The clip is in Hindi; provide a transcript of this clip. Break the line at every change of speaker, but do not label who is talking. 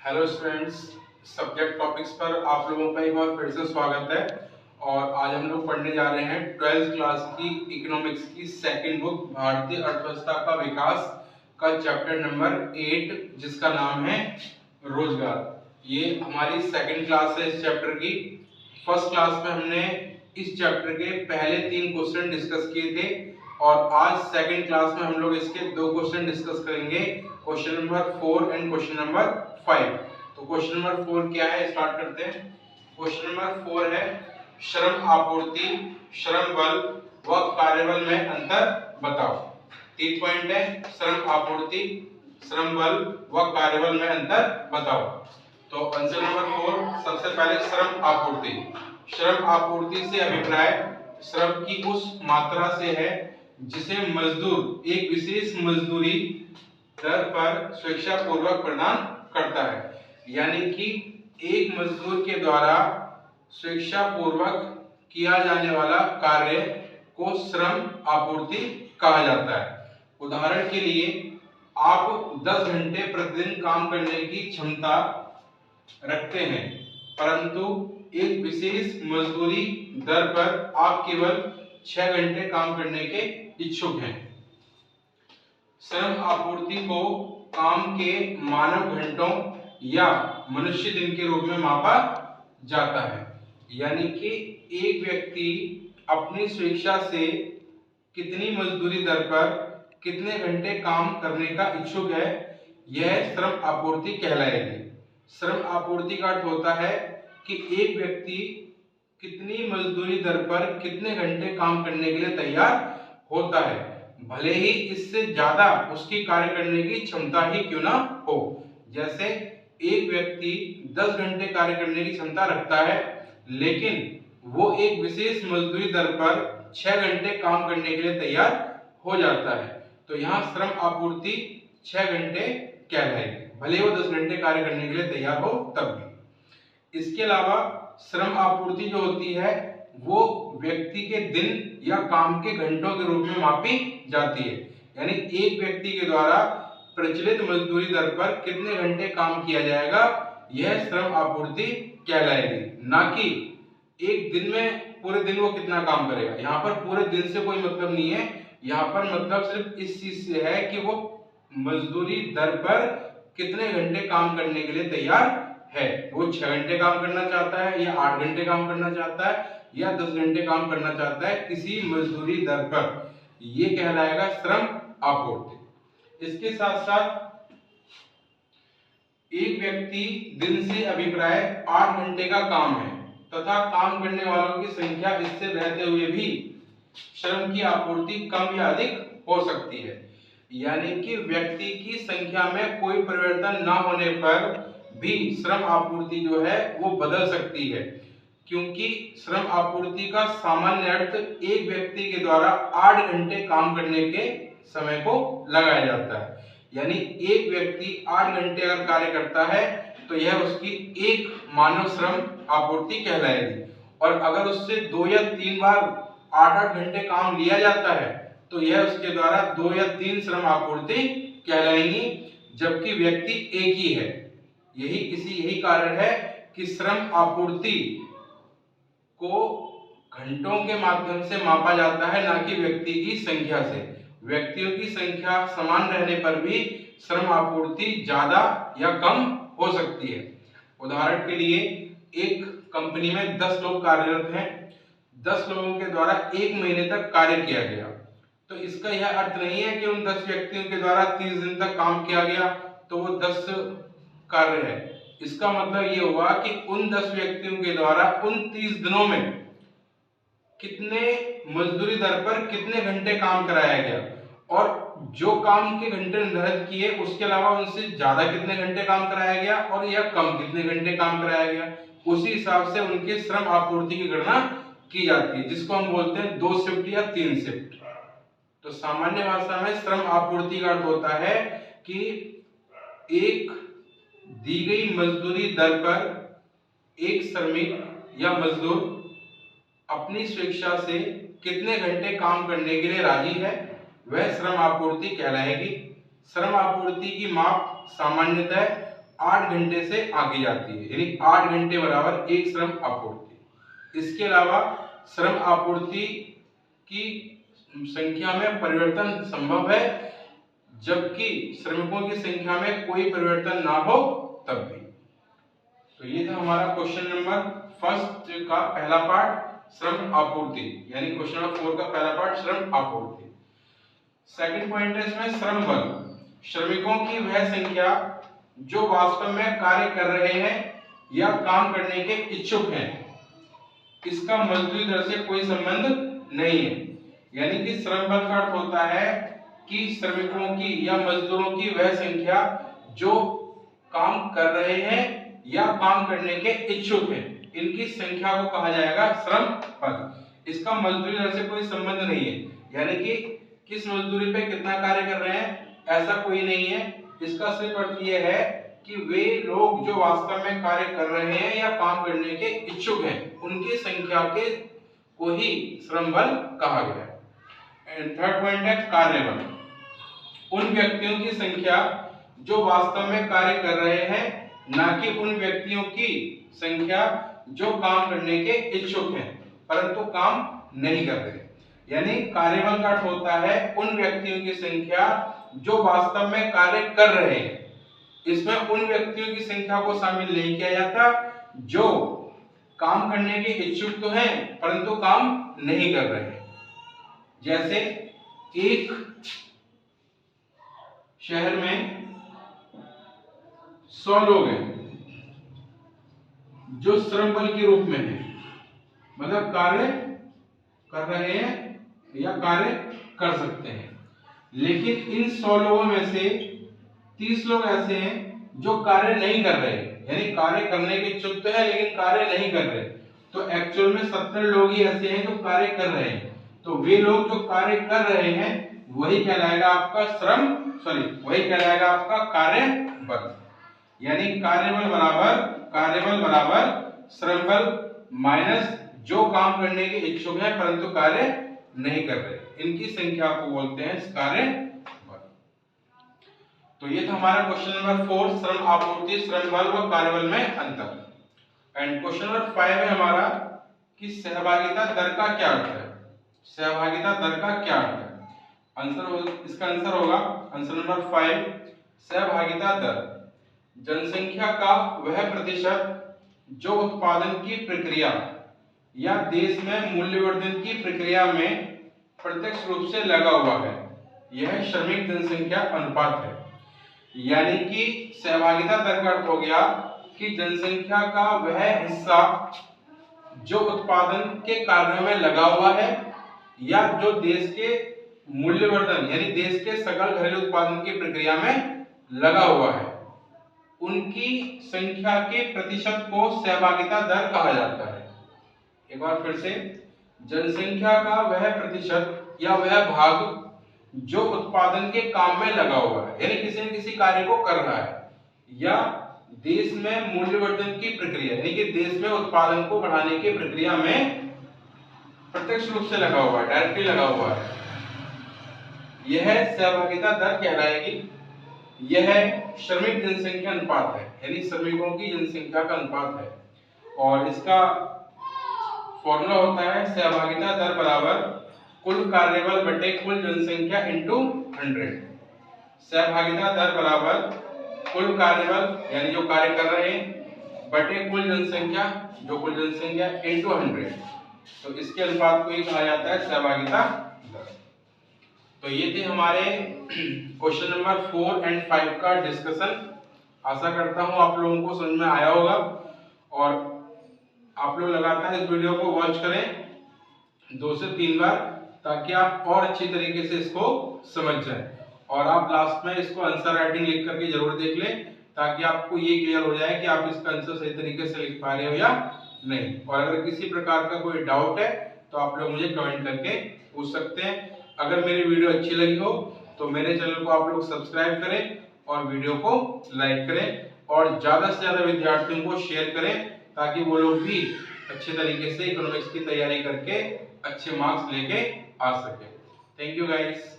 हेलो स्टूडेंट्स, सब्जेक्ट टॉपिक्स पर आप लोगों का एक बार फिर से स्वागत है। और आज हम लोग पढ़ने जा रहे हैं 12th क्लास की इकोनॉमिक्स की सेकंड बुक भारतीय अर्थव्यवस्था का विकास का चैप्टर नंबर 8, जिसका नाम है रोजगार। ये हमारी सेकंड क्लास है इस चैप्टर की। फर्स्ट क्लास में हमने इस चैप्टर के पहले 3 क्वेश्चन डिस्कस किए थे और आज सेकंड क्लास में हम लोग इसके 2 क्वेश्चन डिस्कस करेंगे, question number 4 and question number 5। तो क्वेश्चन नंबर 4 क्या है, स्टार्ट करते हैं। क्वेश्चन नंबर 4 है श्रम आपूर्ति, श्रम बल व कार्यबल में अंतर बताओ। 3 पॉइंट है, श्रम आपूर्ति, श्रम बल व कार्यबल में अंतर बताओ। तो आंसर नंबर 4, सबसे पहले श्रम आपूर्ति। श्रम आपूर्ति से अभिप्राय श्रम की उस मात्रा से है जिसे मजदूर एक विशेष मजदूरी दर पर स्वेच्छा पूर्वक प्रदान करता है। यानी कि एक मजदूर के द्वारा स्वेच्छा पूर्वक किया जाने वाला कार्य को श्रम आपूर्ति कहा जाता है। उदाहरण के लिए, आप 10 घंटे प्रतिदिन काम करने की क्षमता रखते हैं, परंतु एक विशेष मजदूरी दर पर आप केवल 6 घंटे काम करने के इच्छुक हैं। श्रम आपूर्ति को काम के मानव घंटों या मनुष्य दिन के रूप में मापा जाता है। यानी कि एक व्यक्ति अपनी स्वेच्छा से कितनी मजदूरी दर पर कितने घंटे काम करने का इच्छुक है, यह श्रम आपूर्ति कहलाएगी। श्रम आपूर्ति का अर्थ होता है कि एक व्यक्ति कितनी मजदूरी दर पर कितने घंटे काम करने के लिए तैयार होता है, भले ही इससे ज्यादा उसकी कार्य करने की क्षमता ही क्यों ना हो। जैसे एक व्यक्ति 10 घंटे कार्य करने की क्षमता रखता है, लेकिन वो एक विशेष मजदूरी दर पर 6 घंटे काम करने के लिए तैयार हो जाता है, तो यहाँ श्रम आपूर्ति 6 घंटे कहलाएगी, भले वो 10 घंटे कार्य करने के लिए तैयार हो तब भी। इसके अलावा श्रम आपूर्ति जो होती है वो व्यक्ति के दिन या काम के घंटों के रूप में मापी जाती है। यानी एक व्यक्ति के द्वारा प्रचलित मजदूरी दर पर कितने घंटे काम किया जाएगा, यह श्रम आपूर्ति कहलाएगी, ना कि एक दिन में पूरे दिन वो कितना काम करेगा। यहाँ पर पूरे दिन से कोई मतलब नहीं है, यहाँ पर मतलब सिर्फ इस चीज से है कि वो मजदूरी दर पर कितने घंटे काम करने के लिए तैयार है। वो 6 घंटे काम करना चाहता है या 8 घंटे काम करना चाहता है या 10 घंटे काम करना चाहता है किसी मजदूरी दर पर, ये कहलाएगा श्रम आपूर्ति। इसके साथ साथ एक व्यक्ति दिन से अभिप्राय 8 घंटे का काम है तथा काम करने वालों की संख्या स्थिर रहते हुए भी श्रम की आपूर्ति कम या अधिक हो सकती है। यानी कि व्यक्ति की संख्या में कोई परिवर्तन न होने पर भी श्रम आपूर्ति जो है वो बदल सकती है, क्योंकि श्रम आपूर्ति का सामान्य अर्थ एक व्यक्ति के द्वारा 8 घंटे काम करने के समय को लगाया जाता है। यानी एक व्यक्ति 8 घंटे अगर कार्य करता है तो यह उसकी एक मानव श्रम आपूर्ति कहलाएगी। और अगर उससे 2 या 3 बार 8-8 घंटे काम लिया जाता है तो यह उसके द्वारा 2 या 3 श्रम आपूर्ति कहलाएंगी, जबकि व्यक्ति एक ही है। यही कारण है कि श्रम आपूर्ति को घंटों के माध्यम से मापा जाता है, ना कि व्यक्ति की संख्या से। व्यक्तियों की संख्या समान रहने पर भी श्रम आपूर्ति ज्यादा या कम हो सकती है। उदाहरण के लिए, एक कंपनी में 10 लोग कार्यरत हैं, 10 लोगों के द्वारा 1 महीने तक कार्य किया गया, तो इसका यह अर्थ नहीं है कि उन 10 व्यक्तियों के द्वारा 30 दिन तक काम किया गया तो वो 10 कार्य है। इसका मतलब ये हुआ कि उन 10 व्यक्तियों के द्वारा उन 30 दिनों में कितने मजदूरी दर पर कितने घंटे काम कराया गया, और जो काम के घंटे निर्धारित किए उसके अलावा उनसे ज्यादा कितने घंटे काम कराया गया और या कम कितने घंटे काम कराया गया। उसी हिसाब से उनके श्रम आपूर्ति की गणना की जाती है, जिसको हम बोलते हैं 2 शिफ्ट या 3 शिफ्ट। तो सामान्य भाषा में श्रम आपूर्ति का अर्थ होता है कि एक दी गई मजदूरी दर पर एक श्रमिक या मजदूर अपनी स्वेच्छा से कितने घंटे काम करने के लिए राजी है, वह श्रम आपूर्ति कहलाएगी। श्रम आपूर्ति की माप सामान्यतः 8 घंटे से आगे जाती है, यानी 8 घंटे बराबर एक श्रम आपूर्ति। इसके अलावा श्रम आपूर्ति की संख्या में परिवर्तन संभव है, जबकि श्रमिकों की संख्या में कोई परिवर्तन ना हो तब भी। तो ये था हमारा क्वेश्चन नंबर फर्स्ट का पहला पार्ट, श्रम आपूर्ति, यानी क्वेश्चन नंबर 4 का पहला पार्ट श्रम आपूर्ति। सेकंड पॉइंट है इसमें श्रम बल, श्रमिकों की वह संख्या जो वास्तव में कार्य कर रहे हैं या काम करने के इच्छुक हैं, इसका मजदूरी दर से कोई संबंध नहीं है। यानी कि श्रम बल का अर्थ होता है कि श्रमिकों की या मजदूरों की वह संख्या जो काम कर रहे हैं या काम करने के इच्छुक हैं, इनकी संख्या को कहा जाएगा श्रम बल। इसका मजदूरी दर से कोई संबंध नहीं है, यानी कि किस मजदूरी पे कितना कार्य कर रहे हैं ऐसा कोई नहीं है। इसका सिर्फ अर्थ यह है कि वे लोग जो वास्तव में कार्य कर रहे हैं या काम करने के इच्छुक हैं, उनकी संख्या के को ही श्रम बल कहा गया है। एंड थर्ड पॉइंट है कार्यबल, उन व्यक्तियों की संख्या जो वास्तव में कार्य कर रहे हैं, ना कि उन व्यक्तियों की संख्या जो काम करने के इच्छुक हैं परंतु काम नहीं कर रहे। यानी कार्यबल का अर्थ होता है उन व्यक्तियों की संख्या जो वास्तव में कार्य कर रहे हैं। इसमें उन व्यक्तियों की संख्या को शामिल नहीं किया जाता जो काम करने के इच्छुक तो हैं परंतु काम नहीं कर रहे। जैसे एक शहर में 100 लोग हैं जो श्रम बल के रूप में हैं, मतलब कार्य कर रहे हैं या कार्य कर सकते हैं, लेकिन इन 100 लोगों में से 30 लोग ऐसे हैं जो कार्य नहीं कर रहे, यानी कार्य करने के इच्छुक तो है लेकिन कार्य नहीं कर रहे। तो एक्चुअल में 70 लोग ही ऐसे हैं जो कार्य कर रहे हैं। तो वे लोग जो कार्य कर रहे हैं वही कहलाएगा आपका वही कहलाएगा आपका कार्य बल। यानी कार्यबल बराबर श्रम बल माइनस जो काम करने के इच्छुक है परंतु कार्य नहीं कर रहे, इनकी संख्या को बोलते हैं कार्य बल। तो ये था हमारा क्वेश्चन नंबर 4, श्रम आपूर्ति, श्रम बल व कार्यबल में अंतर। एंड क्वेश्चन नंबर 5 है हमारा कि सहभागिता दर का क्या अर्थ है। सहभागिता दर का क्या अर्थ है? इसका आंसर होगा आंसर नंबर 5, सहभागिता दर जनसंख्या का वह प्रतिशत जो उत्पादन की प्रक्रिया या देश में मूल्यवर्धन की प्रक्रिया में प्रत्यक्ष रूप से लगा हुआ है, यह श्रमिक जनसंख्या अनुपात है। यानी कि सहभागिता दर का अर्थ हो गया कि जनसंख्या का वह हिस्सा जो उत्पादन के कार्यों में लगा हुआ है या जो देश के मूल्यवर्धन यानी देश के सकल घरेलू उत्पादन की प्रक्रिया में लगा हुआ है, उनकी संख्या के प्रतिशत को सहभागिता दर कहा जाता है। एक बार फिर से, जनसंख्या का वह प्रतिशत या वह भाग जो उत्पादन के काम में लगा हुआ है, यानी किसी न किसी कार्य को कर रहा है, या देश में मूल्यवर्धन की प्रक्रिया यानी कि देश में उत्पादन को बढ़ाने की प्रक्रिया में प्रत्यक्ष रूप से लगा हुआ है, डायरेक्टली लगा हुआ है, यह सहभागिता दर कहलाएगी। यह श्रमिक जनसंख्या अनुपात है, यानी श्रमिकों की जनसंख्या का अनुपात है, और इसका फॉर्मूला होता है सहभागिता दर बराबर कुल कार्यबल बटे कुल जनसंख्या इंटू 100। सहभागिता दर बराबर कुल कार्यबल यानी जो कार्य कर रहे हैं बटे कुल जनसंख्या जो कुल जनसंख्या इंटू 100। तो इसके अनुपात को ही कहा जाता है सहभागिता दर। तो ये थे हमारे क्वेश्चन नंबर 4 एंड 5 का डिस्कशन। आशा करता हूँ आप लोगों को समझ में आया होगा, और आप लोग लगातार इस वीडियो को वॉच करें 2 से 3 बार, ताकि आप और अच्छी तरीके से इसको समझ जाएं, और आप लास्ट में इसको आंसर राइटिंग लिख करके जरूर देख लें, ताकि आपको ये क्लियर हो जाए कि आप इसका आंसर सही तरीके से लिख पा रहे हो या नहीं। और अगर किसी प्रकार का कोई डाउट है तो आप लोग मुझे कमेंट करके पूछ सकते हैं। अगर मेरी वीडियो अच्छी लगी हो तो मेरे चैनल को आप लोग सब्सक्राइब करें और वीडियो को लाइक करें, और ज्यादा से ज्यादा विद्यार्थियों को शेयर करें, ताकि वो लोग भी अच्छे तरीके से इकोनॉमिक्स की तैयारी करके अच्छे मार्क्स लेके आ सके। Thank you guys.